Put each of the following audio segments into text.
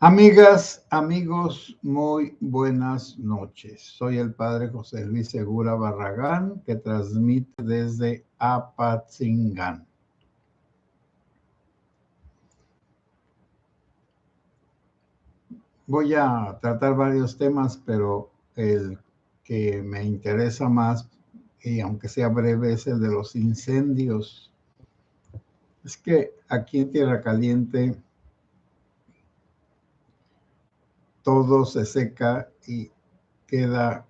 Amigas, amigos, muy buenas noches. Soy el padre José Luis Segura Barragán, que transmite desde Apatzingán. Voy a tratar varios temas, pero el que me interesa más, y aunque sea breve, es el de los incendios. Es que aquí en Tierra Caliente todo se seca y queda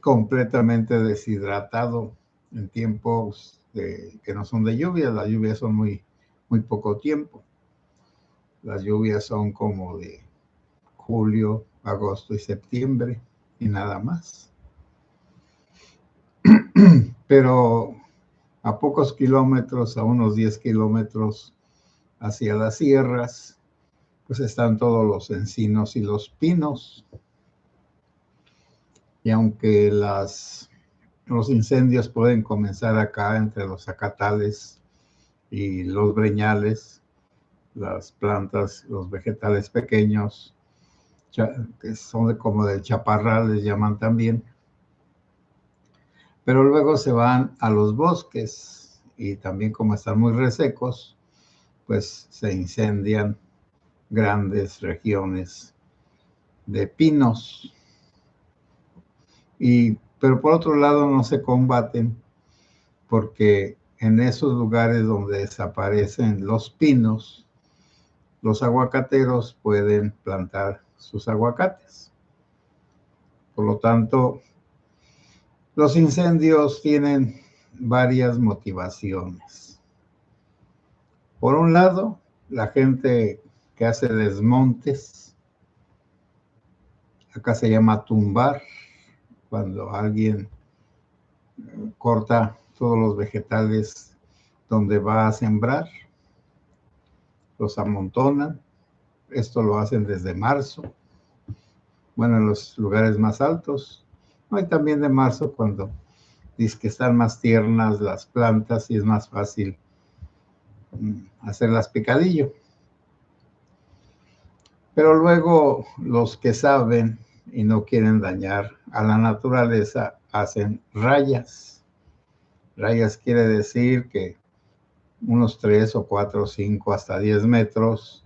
completamente deshidratado en tiempos que no son de lluvia. Las lluvias son muy poco tiempo. Las lluvias son como de julio, agosto y septiembre y nada más. Pero a pocos kilómetros, a unos 10 kilómetros hacia las sierras, pues están todos los encinos y los pinos. Y aunque los incendios pueden comenzar acá entre los zacatales y los breñales, las plantas, los vegetales pequeños, que son como del chaparral, les llaman también, pero luego se van a los bosques y también como están muy resecos, pues se incendian grandes regiones de pinos. Pero por otro lado no se combaten porque en esos lugares donde desaparecen los pinos, los aguacateros pueden plantar sus aguacates. Por lo tanto, los incendios tienen varias motivaciones. Por un lado, la gente que hace desmontes, acá se llama tumbar, cuando alguien corta todos los vegetales donde va a sembrar, los amontonan. Esto lo hacen desde marzo, bueno, en los lugares más altos. No, y también de marzo cuando dice que están más tiernas las plantas y es más fácil hacerlas picadillo. Pero luego los que saben y no quieren dañar a la naturaleza hacen rayas. Rayas quiere decir que unos 3 o 4 o 5 hasta 10 metros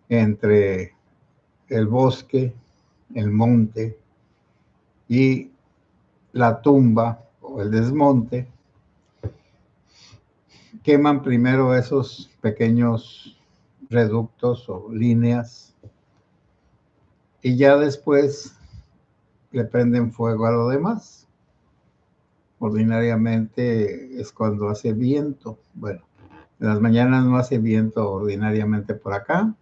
entre el bosque, el monte y la tumba o el desmonte. Queman primero esos pequeños reductos o líneas y ya después le prenden fuego a lo demás. Ordinariamente es cuando hace viento. Bueno, en las mañanas no hace viento ordinariamente por acá,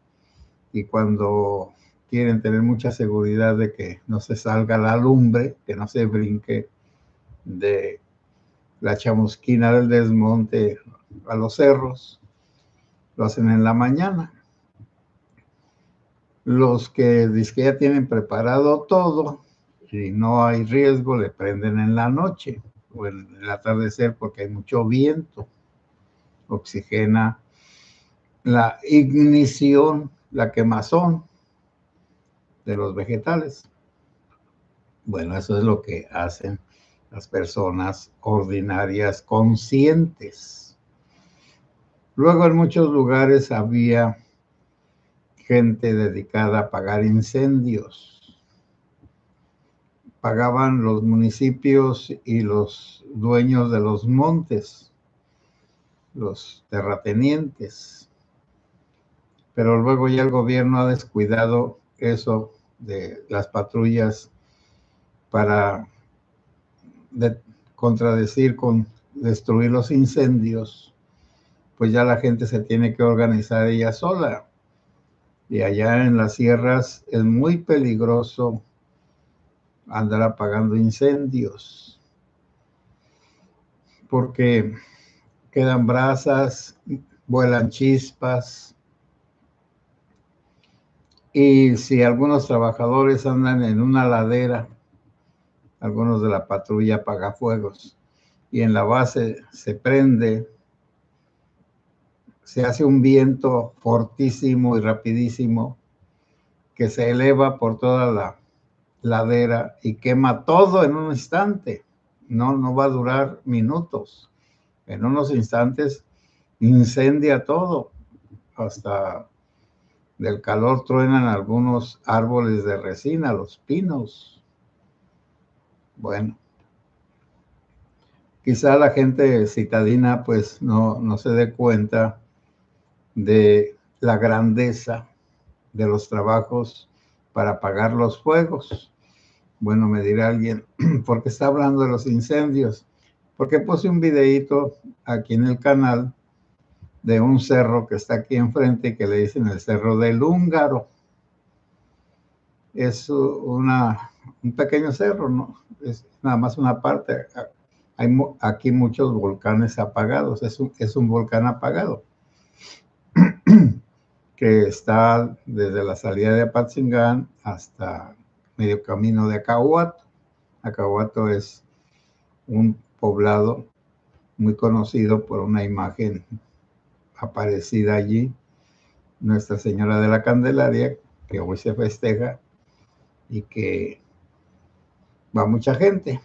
y cuando quieren tener mucha seguridad de que no se salga la lumbre, que no se brinque de la chamusquina del desmonte a los cerros, lo hacen en la mañana. Los que dicen que ya tienen preparado todo y no hay riesgo, le prenden en la noche o en el atardecer porque hay mucho viento, oxigena la ignición, la quemazón de los vegetales. Bueno, eso es lo que hacen las personas ordinarias conscientes. Luego en muchos lugares había gente dedicada a apagar incendios. Pagaban los municipios y los dueños de los montes, los terratenientes. Pero luego ya el gobierno ha descuidado eso de las patrullas para contradecir con destruir los incendios. Pues ya la gente se tiene que organizar ella sola. Y allá en las sierras es muy peligroso andar apagando incendios, porque quedan brasas, vuelan chispas, y si algunos trabajadores andan en una ladera, algunos de la patrulla apagafuegos, y en la base se prende, se hace un viento fortísimo y rapidísimo que se eleva por toda la ladera y quema todo en un instante. No va a durar minutos. En unos instantes incendia todo. Hasta del calor truenan algunos árboles de resina, los pinos. Bueno, quizá la gente citadina pues no se dé cuenta de la grandeza de los trabajos para apagar los fuegos. Bueno, me dirá alguien, ¿por qué está hablando de los incendios? Porque puse un videíto aquí en el canal de un cerro que está aquí enfrente que le dicen el Cerro del Húngaro. Es un pequeño cerro, ¿no? Es nada más una parte. Hay aquí muchos volcanes apagados. Es un volcán apagado que está desde la salida de Apatzingán hasta medio camino de Acahuato. Acahuato es un poblado muy conocido por una imagen aparecida allí, Nuestra Señora de la Candelaria, que hoy se festeja y que va mucha gente.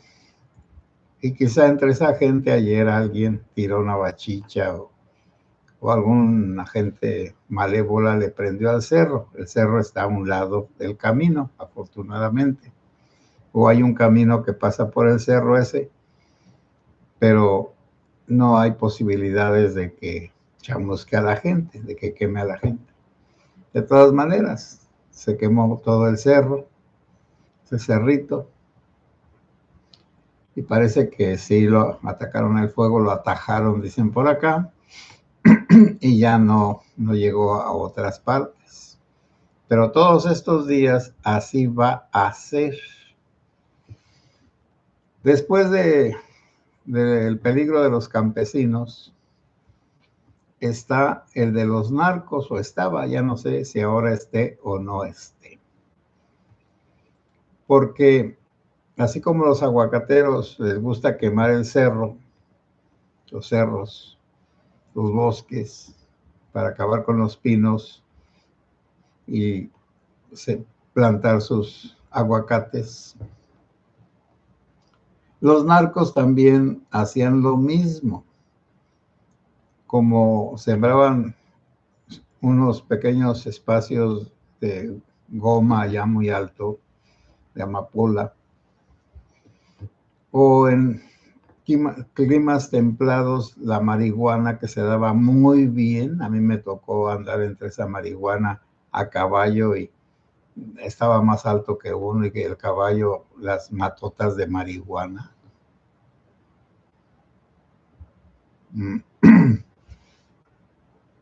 Y quizá entre esa gente ayer alguien tiró una bachicha o alguna gente malévola le prendió al cerro. El cerro está a un lado del camino, afortunadamente. O hay un camino que pasa por el cerro ese, pero no hay posibilidades de que chamusque a la gente, de que queme a la gente. De todas maneras, se quemó todo el cerro, ese cerrito, y parece que sí lo atacaron el fuego, lo atajaron, dicen por acá, y ya no llegó a otras partes. Pero todos estos días así va a ser. Después del peligro de los campesinos, está el de los narcos, o estaba, ya no sé si ahora esté o no esté. Porque así como los aguacateros les gusta quemar el cerro, los cerros, los bosques, para acabar con los pinos y plantar sus aguacates, los narcos también hacían lo mismo. Como sembraban unos pequeños espacios de goma ya muy alto, de amapola, o en climas templados, la marihuana que se daba muy bien. A mí me tocó andar entre esa marihuana a caballo y estaba más alto que uno y que el caballo, las matotas de marihuana.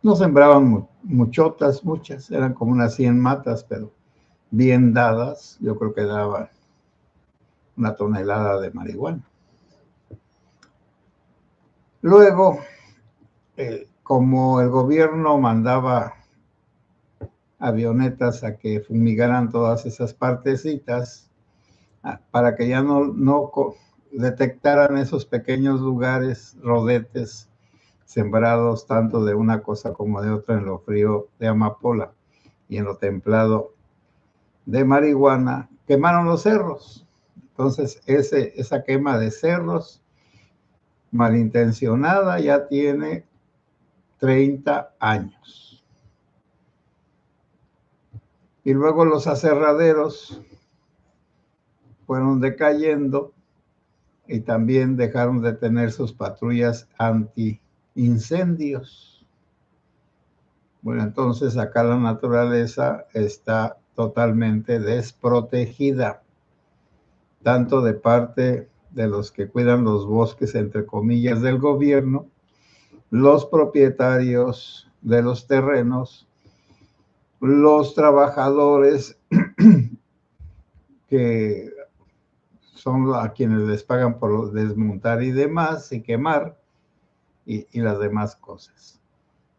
No sembraban muchotas, muchas, eran como unas 100 matas, pero bien dadas, yo creo que daban una tonelada de marihuana. Luego, como el gobierno mandaba avionetas a que fumigaran todas esas partecitas, para que ya no detectaran esos pequeños lugares, rodetes, sembrados tanto de una cosa como de otra, en lo frío de amapola y en lo templado de marihuana, quemaron los cerros. Entonces, esa quema de cerros malintencionada ya tiene 30 años. Y luego los aserraderos fueron decayendo y también dejaron de tener sus patrullas anti-incendios. Bueno, entonces acá la naturaleza está totalmente desprotegida, tanto de parte de los que cuidan los bosques, entre comillas, del gobierno, los propietarios de los terrenos, los trabajadores que son a quienes les pagan por desmontar y demás, y quemar, y las demás cosas.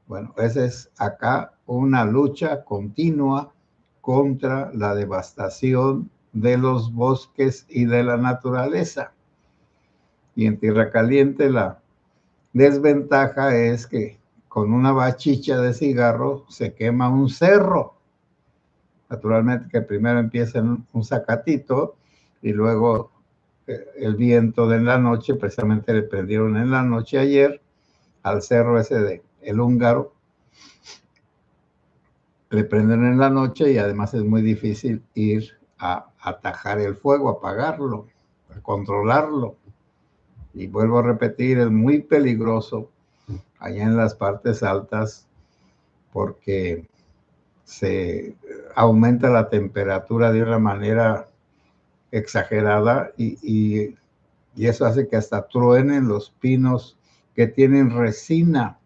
Bueno, esa es acá una lucha continua contra la devastación de los bosques y de la naturaleza. Y en Tierra Caliente la desventaja es que con una bachicha de cigarro se quema un cerro. Naturalmente que primero empieza en un zacatito y luego el viento de la noche, precisamente le prendieron en la noche ayer al cerro ese de El Húngaro, le prenden en la noche y además es muy difícil ir a atajar el fuego, a apagarlo, a controlarlo. Y vuelvo a repetir, es muy peligroso allá en las partes altas porque se aumenta la temperatura de una manera exagerada y eso hace que hasta truenen los pinos que tienen resina.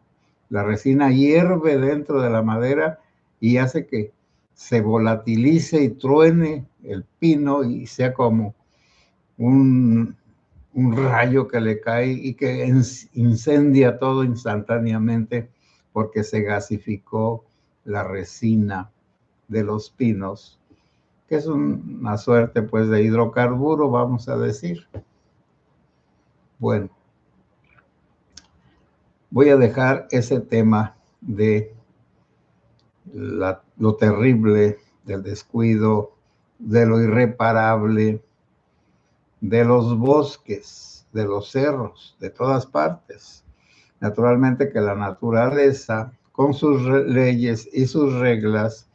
La resina hierve dentro de la madera y hace que se volatilice y truene el pino y sea como un rayo que le cae y que incendia todo instantáneamente porque se gasificó la resina de los pinos, que es una suerte pues de hidrocarburo, vamos a decir. Bueno, voy a dejar ese tema de lo terrible del descuido, de lo irreparable, de los bosques, de los cerros, de todas partes. Naturalmente que la naturaleza, con sus leyes y sus reglas,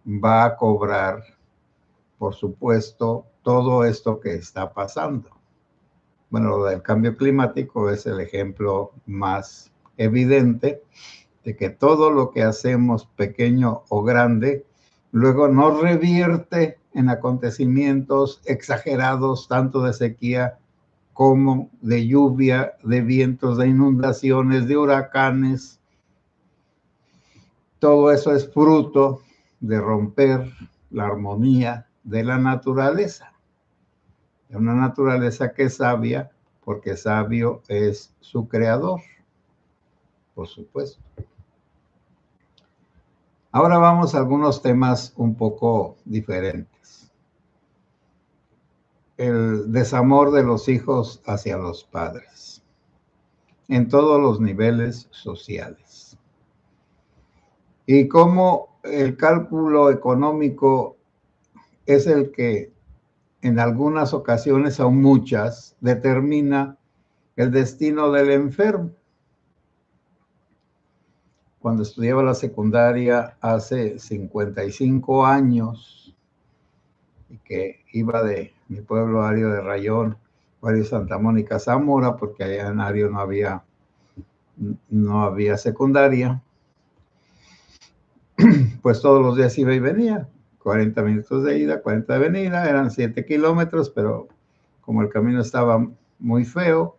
va a cobrar, por supuesto, todo esto que está pasando. Bueno, lo del cambio climático es el ejemplo más evidente de que todo lo que hacemos, pequeño o grande, luego nos revierte en acontecimientos exagerados, tanto de sequía como de lluvia, de vientos, de inundaciones, de huracanes. Todo eso es fruto de romper la armonía de la naturaleza. Una naturaleza que es sabia, porque sabio es su creador, por supuesto. Ahora vamos a algunos temas un poco diferentes. El desamor de los hijos hacia los padres, en todos los niveles sociales. Y cómo el cálculo económico es el que en algunas ocasiones, aún muchas, determina el destino del enfermo. Cuando estudiaba la secundaria hace 55 años y que iba de mi pueblo Ario de Rayón, Ario Santa Mónica, Zamora, porque allá en Ario no había secundaria, pues todos los días iba y venía, 40 minutos de ida, 40 de venida, eran 7 kilómetros, pero como el camino estaba muy feo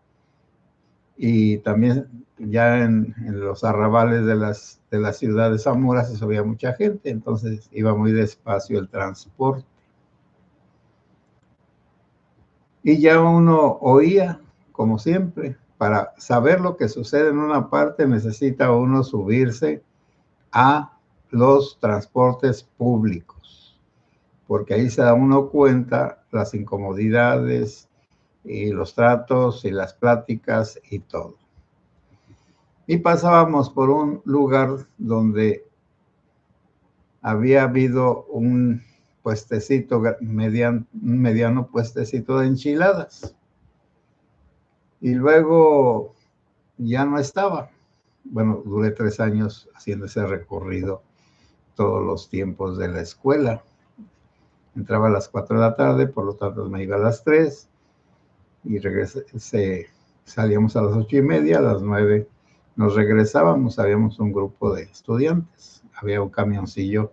y también ya en los arrabales de la ciudad de Zamora se subía mucha gente, entonces iba muy despacio el transporte. Y ya uno oía, como siempre, para saber lo que sucede en una parte necesita uno subirse a los transportes públicos, porque ahí se da uno cuenta las incomodidades y los tratos y las pláticas y todo. Y pasábamos por un lugar donde había habido un puestecito, mediano puestecito de enchiladas. Y luego ya no estaba. Bueno, duré 3 años haciendo ese recorrido todos los tiempos de la escuela. Entraba a las 4 de la tarde, por lo tanto me iba a las 3 y salíamos a las 8:30, a las 9 nos regresábamos, habíamos un grupo de estudiantes, había un camioncillo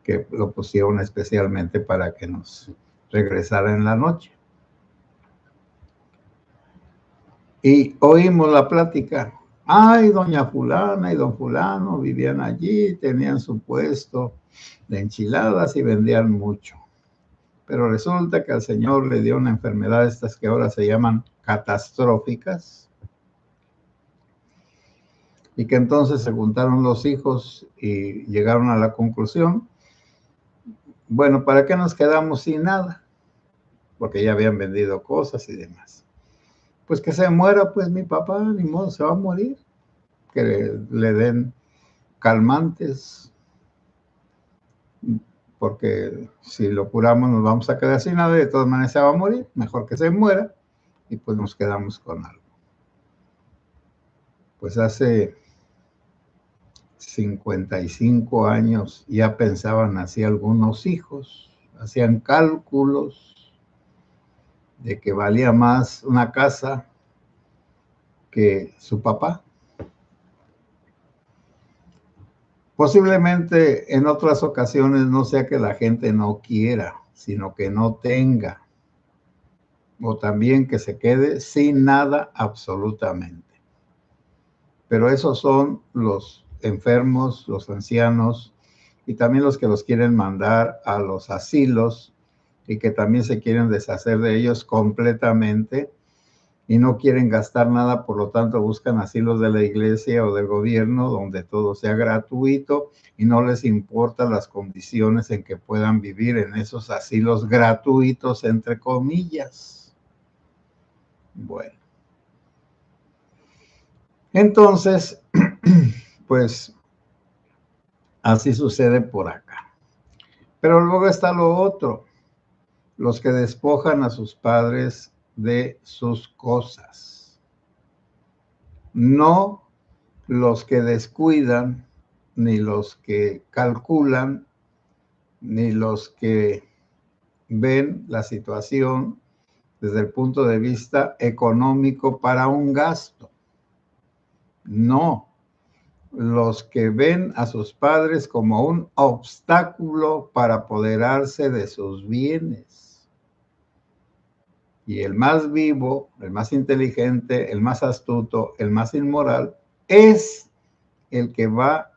que lo pusieron especialmente para que nos regresara en la noche. Y oímos la plática. Ay, doña fulana y don fulano vivían allí, tenían su puesto de enchiladas y vendían mucho. Pero resulta que al señor le dio una enfermedad, estas que ahora se llaman catastróficas, y que entonces se juntaron los hijos y llegaron a la conclusión, bueno, ¿para qué nos quedamos sin nada? Porque ya habían vendido cosas y demás. Pues que se muera, pues mi papá, ni modo, se va a morir. que le den calmantes, porque si lo curamos nos vamos a quedar sin nada y de todas maneras se va a morir. Mejor que se muera y pues nos quedamos con algo. Pues hace 55 años ya pensaban así algunos hijos, hacían cálculos de que valía más una casa que su papá. Posiblemente en otras ocasiones no sea que la gente no quiera, sino que no tenga, o también que se quede sin nada absolutamente. Pero esos son los enfermos, los ancianos y también los que los quieren mandar a los asilos y que también se quieren deshacer de ellos completamente y no quieren gastar nada, por lo tanto buscan asilos de la iglesia o del gobierno donde todo sea gratuito y no les importa las condiciones en que puedan vivir en esos asilos gratuitos, entre comillas. Bueno. Entonces, pues así sucede por acá. Pero luego está lo otro, los que despojan a sus padres de sus cosas. No los que descuidan, ni los que calculan, ni los que ven la situación desde el punto de vista económico para un gasto. No, los que ven a sus padres como un obstáculo para apoderarse de sus bienes. Y el más vivo, el más inteligente, el más astuto, el más inmoral, es el que va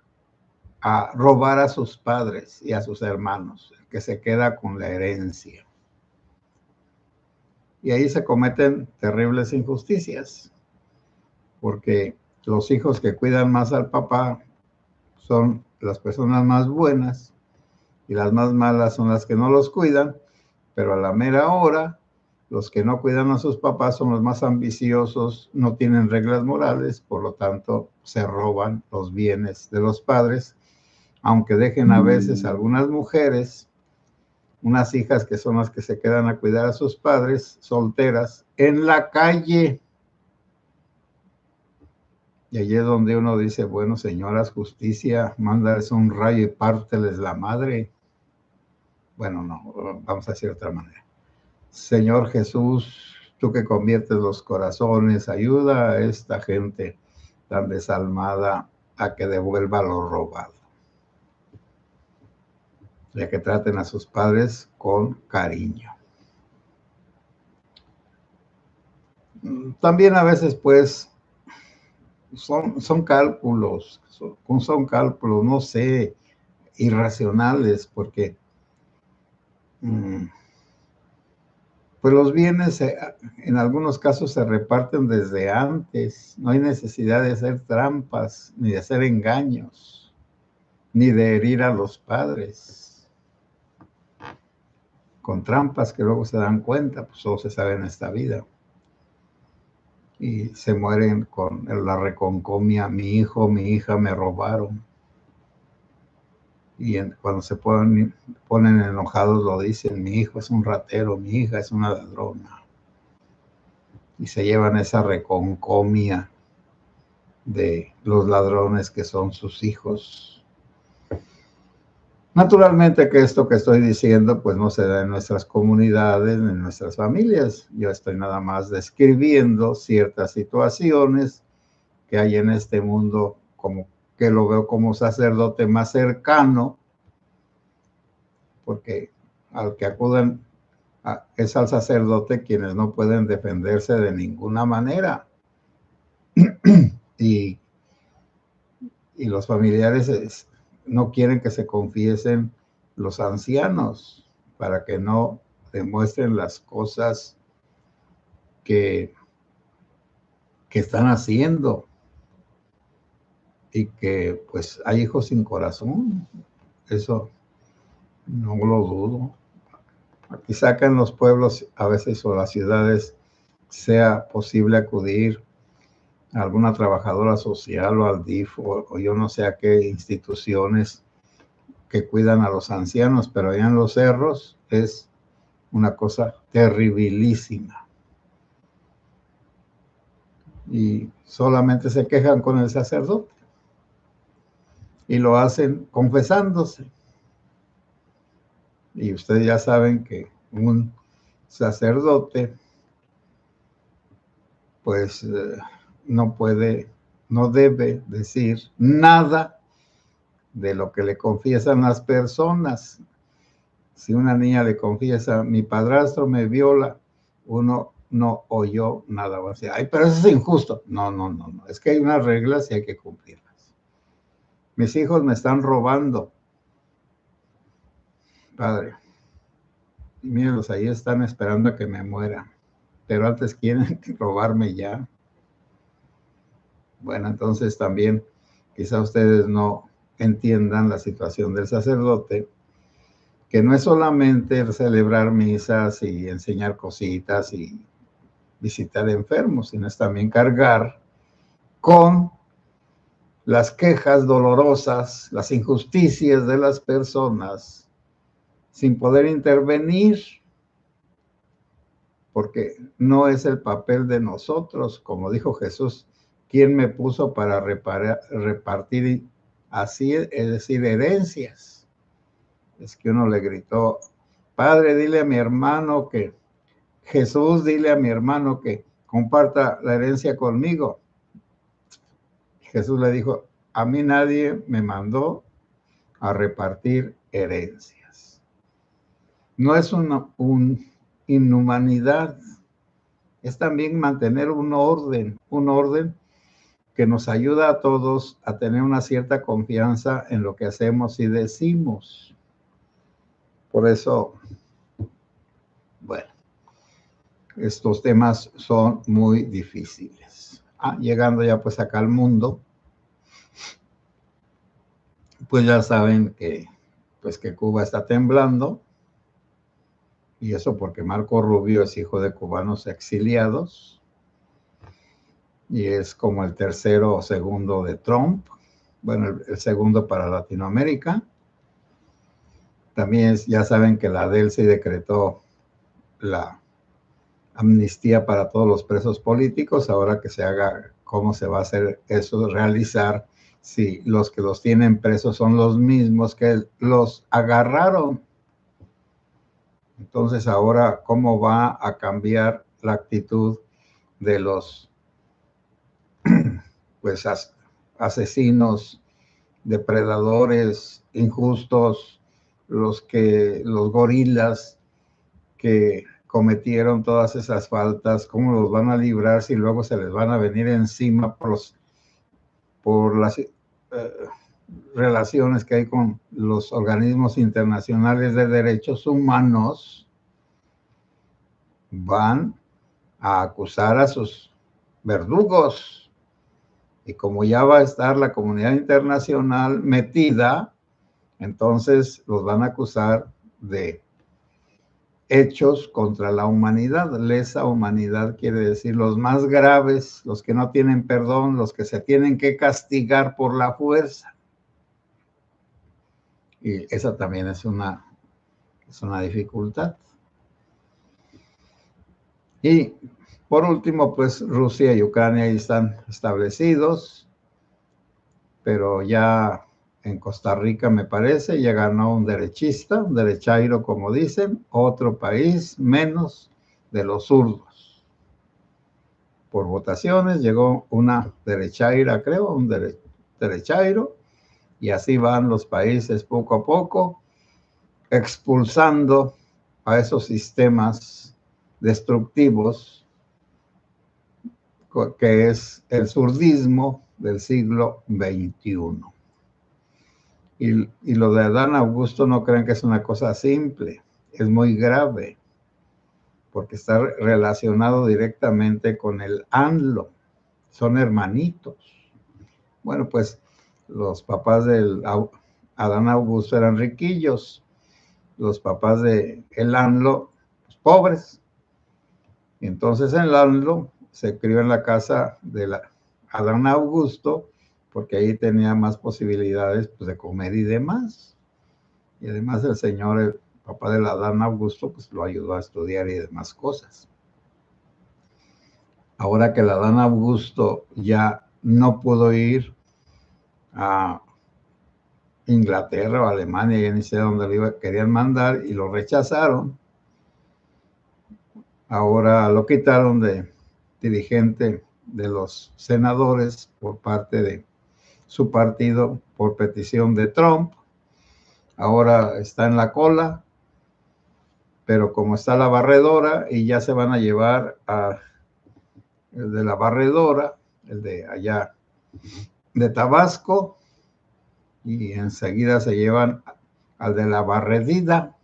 a robar a sus padres y a sus hermanos, el que se queda con la herencia. Y ahí se cometen terribles injusticias, porque los hijos que cuidan más al papá son las personas más buenas y las más malas son las que no los cuidan, pero a la mera hora los que no cuidan a sus papás son los más ambiciosos, no tienen reglas morales, por lo tanto se roban los bienes de los padres, aunque dejen a veces algunas mujeres, unas hijas que son las que se quedan a cuidar a sus padres, solteras, en la calle. Y allí es donde uno dice, bueno, señoras, justicia, mándales un rayo y párteles la madre. Bueno, no, vamos a decir de otra manera. Señor Jesús, tú que conviertes los corazones, ayuda a esta gente tan desalmada a que devuelva lo robado. Y a que traten a sus padres con cariño. También a veces, pues, son cálculos, son cálculos, no sé, irracionales, porque pues los bienes en algunos casos se reparten desde antes, no hay necesidad de hacer trampas, ni de hacer engaños, ni de herir a los padres. Con trampas que luego se dan cuenta, pues todo se sabe en esta vida. Y se mueren con la reconcomia, mi hijo, mi hija me robaron. Y cuando se ponen enojados lo dicen, mi hijo es un ratero, mi hija es una ladrona. Y se llevan esa reconcomia de los ladrones que son sus hijos. Naturalmente que esto que estoy diciendo pues no se da en nuestras comunidades, en nuestras familias. Yo estoy nada más describiendo ciertas situaciones que hay en este mundo, como que lo veo como sacerdote más cercano, porque al que acuden es al sacerdote quienes no pueden defenderse de ninguna manera. y los familiares no quieren que se confiesen los ancianos para que no demuestren las cosas que están haciendo, y que pues hay hijos sin corazón, eso no lo dudo. Quizá acá en los pueblos a veces o las ciudades sea posible acudir a alguna trabajadora social o al DIF o yo no sé a qué instituciones que cuidan a los ancianos, pero allá en los cerros es una cosa terribilísima. Y solamente se quejan con el sacerdote y lo hacen confesándose. Y ustedes ya saben que un sacerdote pues no puede, no debe decir nada de lo que le confiesan las personas. Si una niña le confiesa, mi padrastro me viola, uno no oyó nada. Va a decir, ay, pero eso es injusto. No, no, no, no. Es que hay unas reglas y hay que cumplirlas. Mis hijos me están robando. Padre, mírenlos, ahí están esperando a que me muera. Pero antes quieren robarme ya. Bueno, entonces también quizá ustedes no entiendan la situación del sacerdote, que no es solamente celebrar misas y enseñar cositas y visitar enfermos, sino es también cargar con las quejas dolorosas, las injusticias de las personas, sin poder intervenir, porque no es el papel de nosotros, como dijo Jesús, ¿quién me puso para repartir así, es decir, herencias? Es que uno le gritó, Padre, dile a mi hermano que, Jesús, dile a mi hermano que comparta la herencia conmigo. Jesús le dijo, a mí nadie me mandó a repartir herencias. No es una inhumanidad, es también mantener un orden que nos ayuda a todos a tener una cierta confianza en lo que hacemos y decimos. Por eso, bueno, estos temas son muy difíciles. Llegando ya pues acá al mundo, pues ya saben que, pues que Cuba está temblando, y eso porque Marco Rubio es hijo de cubanos exiliados, y es como el tercero o segundo de Trump, bueno, el segundo para Latinoamérica. También ya saben que la DELCI decretó la amnistía para todos los presos políticos. Ahora que se haga cómo se va a hacer eso, realizar si los que los tienen presos son los mismos que los agarraron. Entonces ahora, ¿cómo va a cambiar la actitud de los pues asesinos, depredadores, injustos, los gorilas que cometieron todas esas faltas? ¿Cómo los van a librar si luego se les van a venir encima por las relaciones que hay con los organismos internacionales de derechos humanos? Van a acusar a sus verdugos, y como ya va a estar la comunidad internacional metida, entonces los van a acusar de hechos contra la humanidad. Lesa humanidad quiere decir los más graves, los que no tienen perdón, los que se tienen que castigar por la fuerza. Y esa también es una dificultad. Y por último, pues Rusia y Ucrania ahí están establecidos, pero ya en Costa Rica, me parece, ya ganó un derechista, un derechairo, como dicen, otro país menos de los zurdos. Por votaciones llegó una derechaira, creo, un derechairo, y así van los países poco a poco, expulsando a esos sistemas destructivos que es el zurdismo del siglo XXI. Y lo de Adán Augusto no crean que es una cosa simple, es muy grave, porque está relacionado directamente con el ANLO, son hermanitos. Bueno, pues los papás del Adán Augusto eran riquillos, los papás de el ANLO, pues, pobres. Entonces el ANLO se crió en la casa Adán Augusto, porque ahí tenía más posibilidades pues, de comer y demás. Y además el señor, el papá del Adán Augusto, pues lo ayudó a estudiar y demás cosas. Ahora que el Adán Augusto ya no pudo ir a Inglaterra o Alemania, ya ni sé dónde lo querían mandar y lo rechazaron, ahora lo quitaron de dirigente de los senadores por parte de su partido por petición de Trump. Ahora está en la cola, pero como está la barredora y ya se van a llevar a el de la barredora, el de allá de Tabasco, y enseguida se llevan al de la barredida.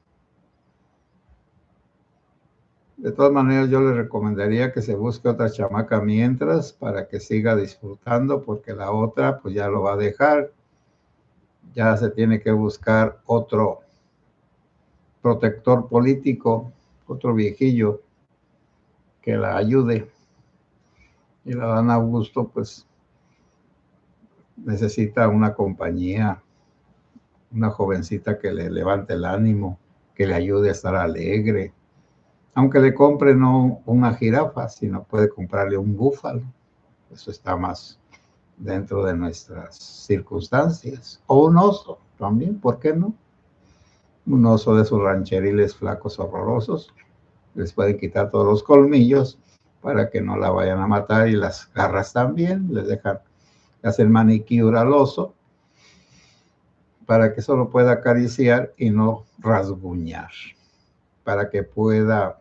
De todas maneras, yo le recomendaría que se busque otra chamaca mientras para que siga disfrutando, porque la otra pues ya lo va a dejar. Ya se tiene que buscar otro protector político, otro viejillo que la ayude. Y la Dan Augusto pues necesita una compañía, una jovencita que le levante el ánimo, que le ayude a estar alegre. Aunque le compre no una jirafa, sino puede comprarle un búfalo. Eso está más dentro de nuestras circunstancias. O un oso también, ¿por qué no? Un oso de esos rancheriles flacos horrorosos. Les pueden quitar todos los colmillos para que no la vayan a matar, y las garras también. Les dejan hacer manicure al oso para que solo pueda acariciar y no rasguñar. Para que pueda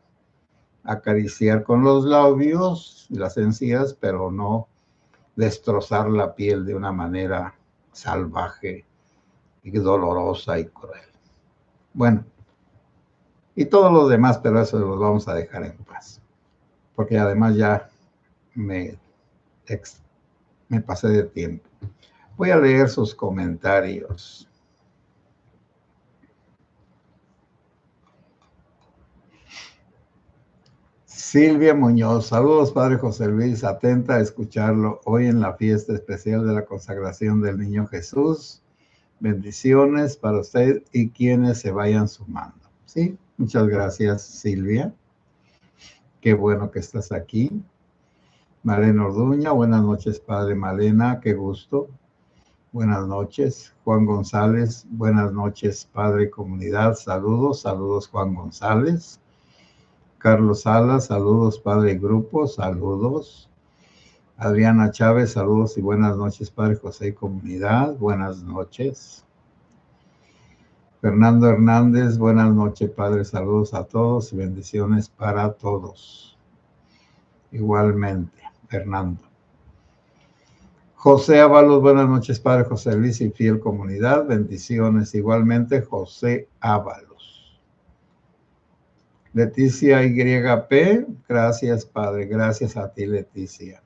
acariciar con los labios y las encías, pero no destrozar la piel de una manera salvaje y dolorosa y cruel. Bueno, y todos los demás, pero eso los vamos a dejar en paz, porque además ya me pasé de tiempo. Voy a leer sus comentarios. Silvia Muñoz, saludos Padre José Luis, atenta a escucharlo hoy en la fiesta especial de la consagración del Niño Jesús. Bendiciones para usted y quienes se vayan sumando. Sí, muchas gracias Silvia. Qué bueno que estás aquí. Malena Orduña, buenas noches Padre Malena, qué gusto. Buenas noches. Juan González, buenas noches Padre Comunidad, saludos, saludos Juan González. Carlos Salas, saludos Padre Grupo, saludos. Adriana Chávez, saludos y buenas noches Padre José y Comunidad, buenas noches. Fernando Hernández, buenas noches Padre, saludos a todos y bendiciones para todos. Igualmente, Fernando. José Ábalos, buenas noches Padre José Luis y fiel comunidad, bendiciones igualmente José Ábalos. Leticia YP, gracias Padre, gracias a ti Leticia.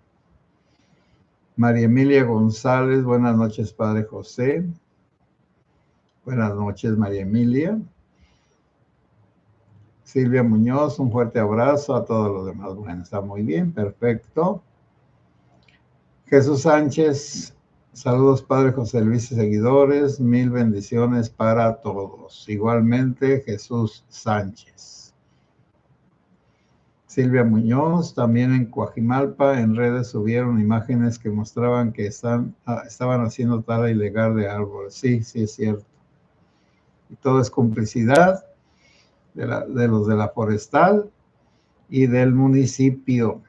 María Emilia González, buenas noches Padre José. Buenas noches María Emilia. Silvia Muñoz, un fuerte abrazo a todos los demás. Bueno, está muy bien, perfecto. Jesús Sánchez, saludos Padre José Luis y seguidores, mil bendiciones para todos. Igualmente Jesús Sánchez. Silvia Muñoz, también en Coajimalpa, en redes subieron imágenes que mostraban que estaban haciendo tala ilegal de árboles. Sí, sí es cierto. Y todo es complicidad de los de la forestal y del municipio.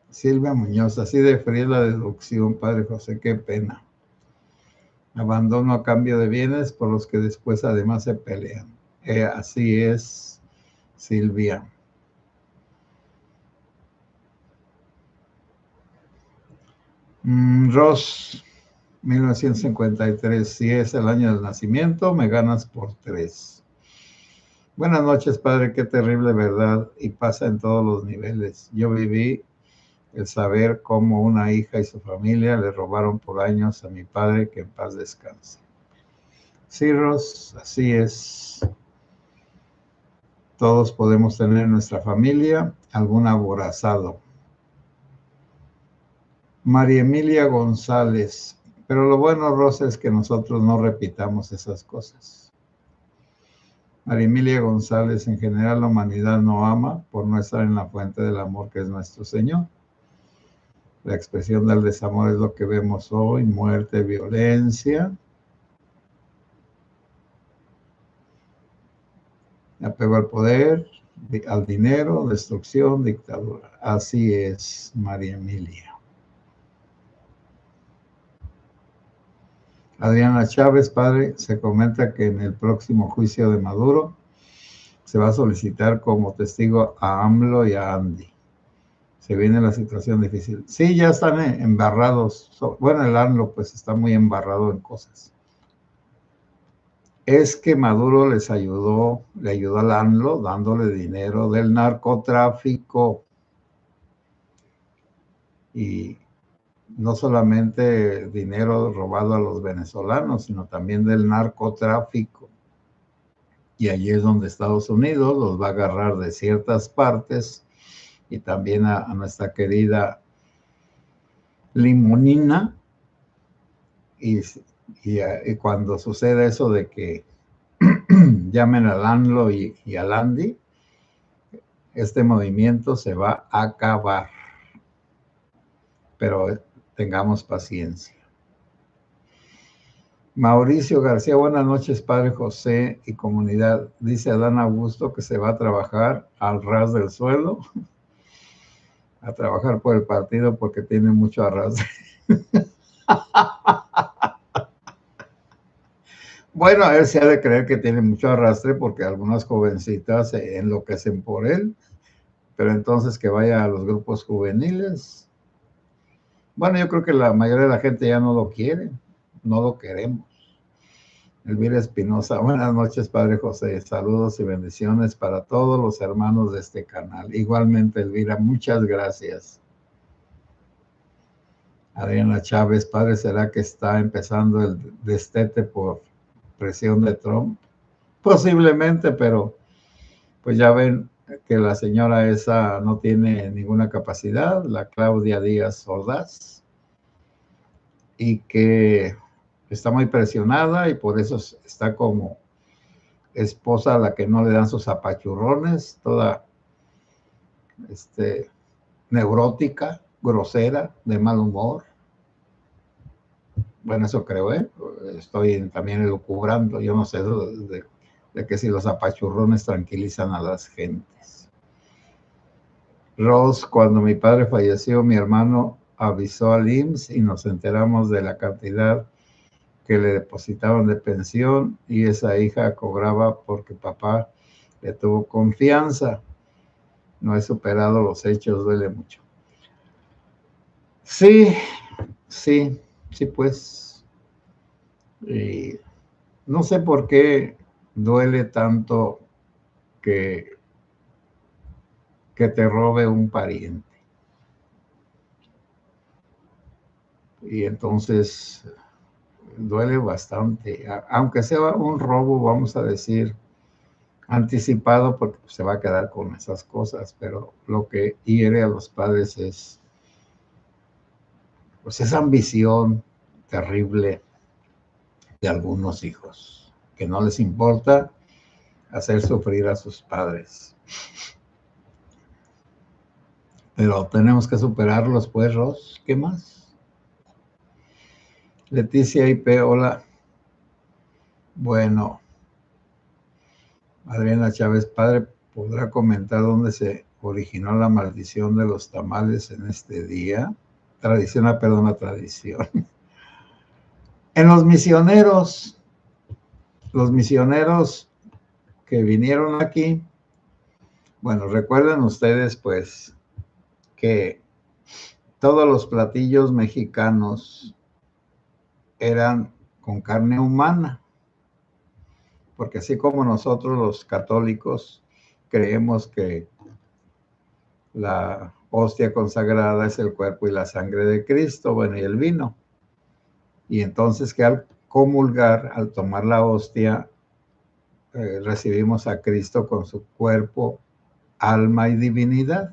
Silvia Muñoz, así de fría la deducción, Padre José, qué pena. Abandono a cambio de bienes por los que después además se pelean. Así es, Silvia. Ross, 1953, si es el año del nacimiento, me ganas por 3. Buenas noches, Padre, qué terrible verdad, y pasa en todos los niveles. Yo viví el saber cómo una hija y su familia le robaron por años a mi padre, que en paz descanse. Sí, Ross, así es. Todos podemos tener en nuestra familia algún aborazado. María Emilia González. Pero lo bueno, Rosa, es que nosotros no repitamos esas cosas. María Emilia González, en general la humanidad no ama por no estar en la fuente del amor que es nuestro Señor. La expresión del desamor es lo que vemos hoy: muerte, violencia, apego al poder, al dinero, destrucción, dictadura. Así es, María Emilia. Adriana Chávez, padre, se comenta que en el próximo juicio de Maduro se va a solicitar como testigo a AMLO y a Andy. Se viene la situación difícil. Sí, ya están embarrados. Bueno, el AMLO pues está muy embarrado en cosas. Es que Maduro le ayudó al AMLO dándole dinero del narcotráfico. Y no solamente dinero robado a los venezolanos, sino también del narcotráfico. Y allí es donde Estados Unidos los va a agarrar de ciertas partes, y también a nuestra querida Limonina. Y cuando suceda eso de que llamen al AMLO y al Andy, este movimiento se va a acabar. Pero tengamos paciencia. Mauricio García, buenas noches, Padre José y comunidad. Dice Adán Augusto que se va a trabajar al ras del suelo, a trabajar por el partido porque tiene mucho arrastre. Bueno, él se ha de creer que tiene mucho arrastre porque algunas jovencitas se enloquecen por él, pero entonces que vaya a los grupos juveniles. Bueno, yo creo que la mayoría de la gente ya no lo quiere, no lo queremos. Elvira Espinosa, buenas noches, Padre José. Saludos y bendiciones para todos los hermanos de este canal. Igualmente, Elvira, muchas gracias. Adriana Chávez, Padre, ¿será que está empezando el destete por presión de Trump? Posiblemente, pero pues ya ven que la señora esa no tiene ninguna capacidad, la Claudia Díaz Ordaz, y que está muy presionada y por eso está como esposa a la que no le dan sus apachurrones, toda neurótica, grosera, de mal humor. Bueno, eso creo, estoy también elucubrando, yo no sé de que si los apachurrones tranquilizan a las gentes. Ross, cuando mi padre falleció, mi hermano avisó al IMSS y nos enteramos de la cantidad que le depositaban de pensión, y esa hija cobraba porque papá le tuvo confianza. No he superado los hechos, duele mucho. Sí, pues. Y no sé por qué duele tanto que te robe un pariente. Y entonces duele bastante, aunque sea un robo, vamos a decir, anticipado, porque se va a quedar con esas cosas, pero lo que hiere a los padres es pues esa ambición terrible de algunos hijos, que no les importa hacer sufrir a sus padres. Pero tenemos que superarlos, pues, Ros. ¿Qué más? Leticia IP, hola. Bueno, Adriana Chávez, padre, ¿podrá comentar dónde se originó la maldición de los tamales en este día? Tradición. En los misioneros que vinieron aquí, bueno, recuerden ustedes, pues, que todos los platillos mexicanos eran con carne humana, porque así como nosotros los católicos creemos que la hostia consagrada es el cuerpo y la sangre de Cristo, bueno, y el vino. Y entonces que al comulgar, al tomar la hostia, recibimos a Cristo con su cuerpo, alma y divinidad.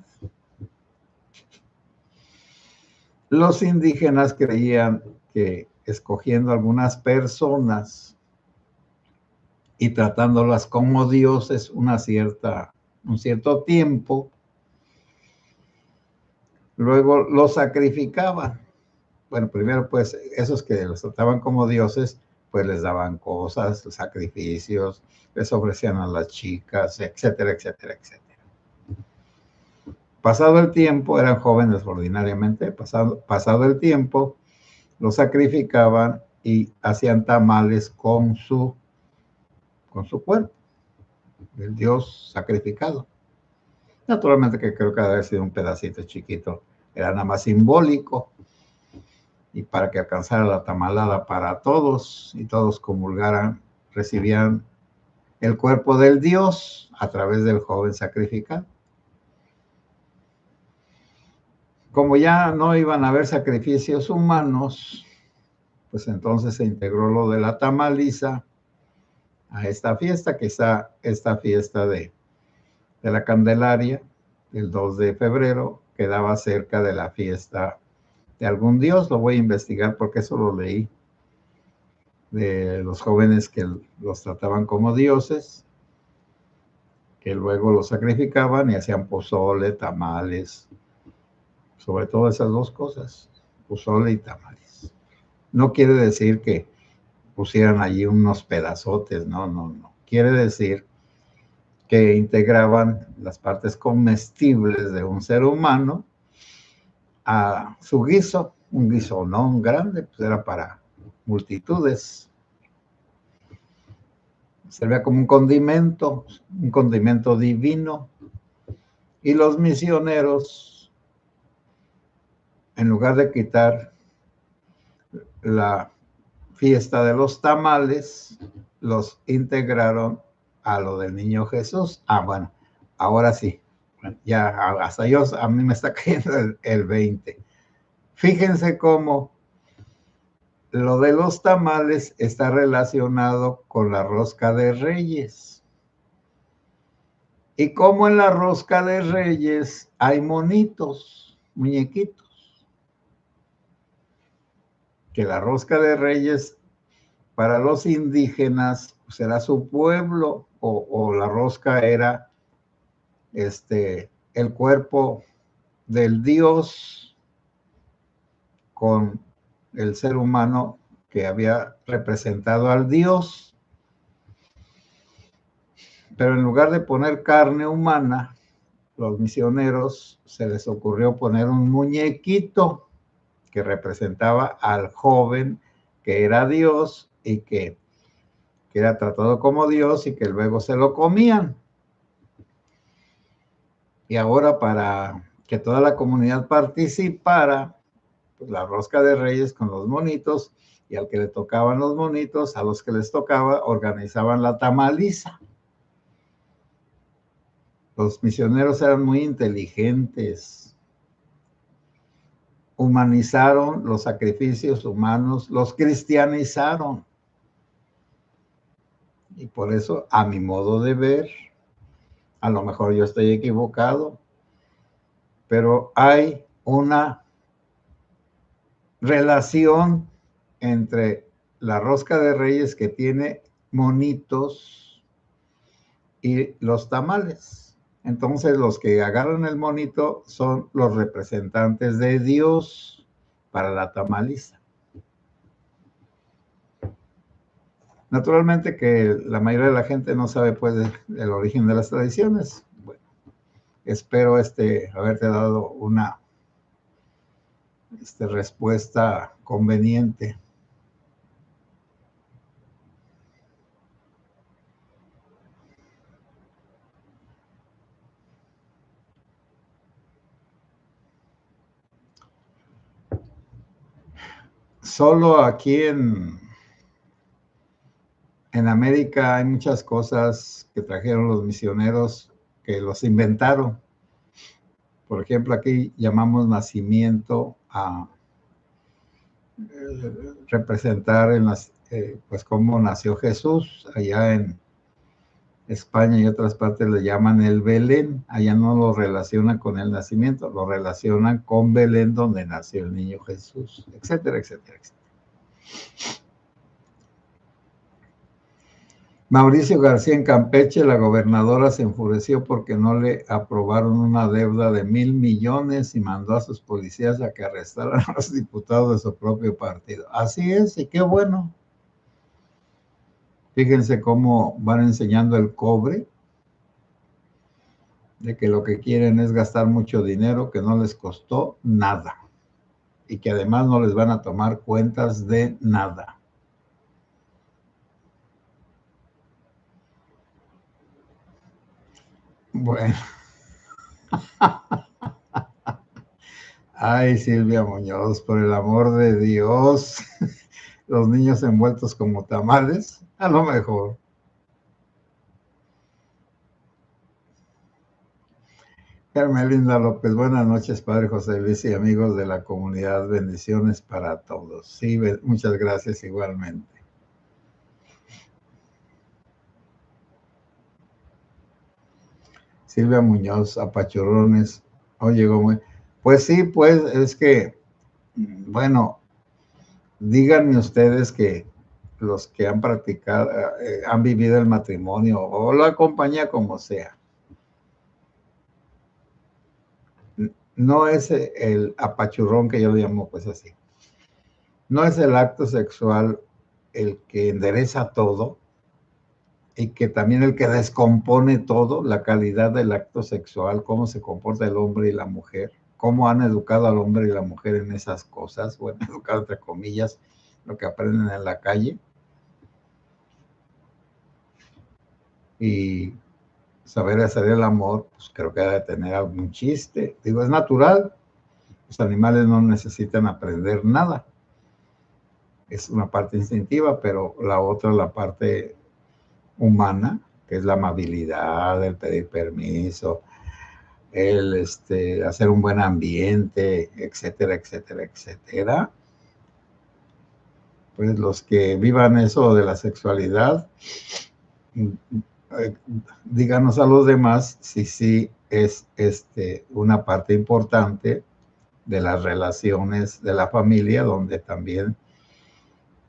Los indígenas creían que escogiendo algunas personas y tratándolas como dioses un cierto tiempo, luego los sacrificaban. Bueno, primero pues esos que los trataban como dioses, pues les daban cosas, sacrificios, les ofrecían a las chicas, etcétera, etcétera, etcétera. Pasado el tiempo, eran jóvenes ordinariamente, pasado el tiempo, los sacrificaban y hacían tamales con su cuerpo, el dios sacrificado. Naturalmente que creo que debe haber sido un pedacito chiquito, era nada más simbólico, y para que alcanzara la tamalada para todos y todos comulgaran, recibían el cuerpo del dios a través del joven sacrificado. Como ya no iban a haber sacrificios humanos, pues entonces se integró lo de la tamaliza a esta fiesta, que está esta fiesta de la Candelaria, el 2 de febrero, quedaba cerca de la fiesta de algún dios. Lo voy a investigar porque eso lo leí de los jóvenes que los trataban como dioses, que luego los sacrificaban y hacían pozole, tamales, sobre todo esas dos cosas, pozole y tamales. No quiere decir que pusieran allí unos pedazotes, no. Quiere decir que integraban las partes comestibles de un ser humano a su guiso, un guiso no grande, pues era para multitudes. Servía como un condimento divino, y los misioneros, en lugar de quitar la fiesta de los tamales, los integraron a lo del niño Jesús. Bueno, ahora sí, ya hasta a mí me está cayendo el 20. Fíjense cómo lo de los tamales está relacionado con la rosca de Reyes. Y como en la rosca de Reyes hay monitos, muñequitos. Que la rosca de Reyes para los indígenas pues era su pueblo, o la rosca era el cuerpo del dios con el ser humano que había representado al dios. Pero en lugar de poner carne humana, los misioneros se les ocurrió poner un muñequito que representaba al joven que era Dios y que era tratado como Dios y que luego se lo comían. Y ahora, para que toda la comunidad participara, pues la rosca de Reyes con los monitos, y al que le tocaban los monitos, a los que les tocaba, organizaban la tamaliza. Los misioneros eran muy inteligentes. Humanizaron los sacrificios humanos, los cristianizaron. Y por eso, a mi modo de ver, a lo mejor yo estoy equivocado, pero hay una relación entre la rosca de Reyes, que tiene monitos, y los tamales. Entonces los que agarran el monito son los representantes de Dios para la tamaliza. Naturalmente que la mayoría de la gente no sabe pues del origen de las tradiciones. Bueno, espero haberte dado una respuesta conveniente. Solo aquí en América hay muchas cosas que trajeron los misioneros que los inventaron. Por ejemplo, aquí llamamos nacimiento a representar pues cómo nació Jesús allá en España y otras partes le llaman el Belén. Allá no lo relacionan con el nacimiento, lo relacionan con Belén, donde nació el niño Jesús, etcétera, etcétera, etcétera. Mauricio García en Campeche, la gobernadora se enfureció porque no le aprobaron una deuda de 1,000 millones y mandó a sus policías a que arrestaran a los diputados de su propio partido. Así es, y qué bueno. Fíjense cómo van enseñando el cobre, de que lo que quieren es gastar mucho dinero que no les costó nada y que además no les van a tomar cuentas de nada. Bueno. Ay, Silvia Muñoz, por el amor de Dios, los niños envueltos como tamales, a lo mejor. Carmelinda López, buenas noches, Padre José Luis y amigos de la comunidad, bendiciones para todos. Sí, muchas gracias igualmente. Silvia Muñoz, apachurrones, oye, pues sí, pues es que, bueno, díganme ustedes que los que han practicado, han vivido el matrimonio o la compañía como sea, no es el apachurrón que yo le llamo pues así. No es el acto sexual el que endereza todo y que también el que descompone todo, la calidad del acto sexual, cómo se comporta el hombre y la mujer, cómo han educado al hombre y la mujer en esas cosas, bueno, educado entre comillas, lo que aprenden en la calle. Y saber hacer el amor, pues creo que debe tener algún chiste. Digo, es natural. Los animales no necesitan aprender nada. Es una parte instintiva, pero la otra, la parte humana, que es la amabilidad, el pedir permiso, el hacer un buen ambiente, etcétera, etcétera, etcétera. Pues los que vivan eso de la sexualidad, díganos a los demás si sí es una parte importante de las relaciones de la familia, donde también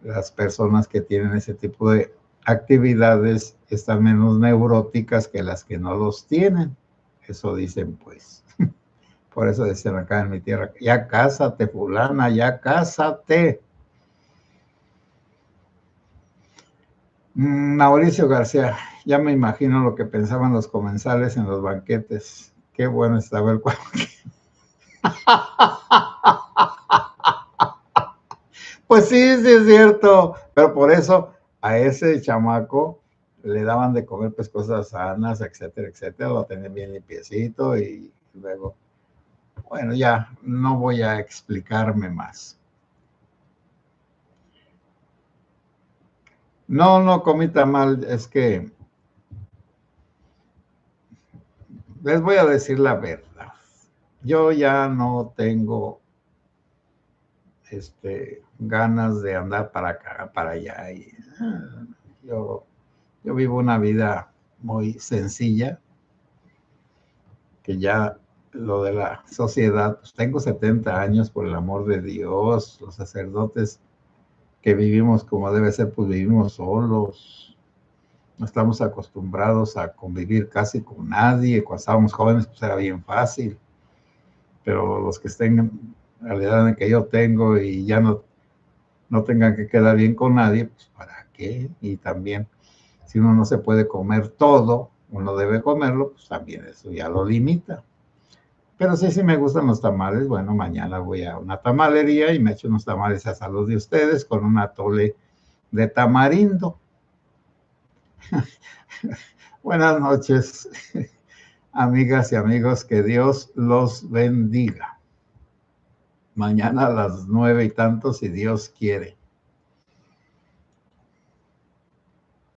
las personas que tienen ese tipo de actividades están menos neuróticas que las que no los tienen. Eso dicen, pues. Por eso dicen acá en mi tierra, ya cásate, fulana, ya cásate. Mauricio García, ya me imagino lo que pensaban los comensales en los banquetes. Qué bueno estaba el cuadro. Pues sí, sí es cierto, pero por eso a ese chamaco le daban de comer pues cosas sanas, etcétera, etcétera, lo tenían bien limpiecito y luego, bueno, ya no voy a explicarme más. No, no comí tamal, es que les voy a decir la verdad. Yo ya no tengo ganas de andar para acá, para allá. Y, yo vivo una vida muy sencilla, que ya lo de la sociedad, pues tengo 70 años, por el amor de Dios, los sacerdotes que vivimos como debe ser, pues vivimos solos, no estamos acostumbrados a convivir casi con nadie. Cuando estábamos jóvenes, pues era bien fácil, pero los que estén en la edad en que yo tengo y ya no tengan que quedar bien con nadie, pues ¿para qué? Y también, si uno no se puede comer todo, uno debe comerlo, pues también eso ya lo limita. Pero sí me gustan los tamales. Bueno, mañana voy a una tamalería y me echo unos tamales a salud de ustedes con un atole de tamarindo. Buenas noches, amigas y amigos, que Dios los bendiga. Mañana a las 9 y tanto, si Dios quiere.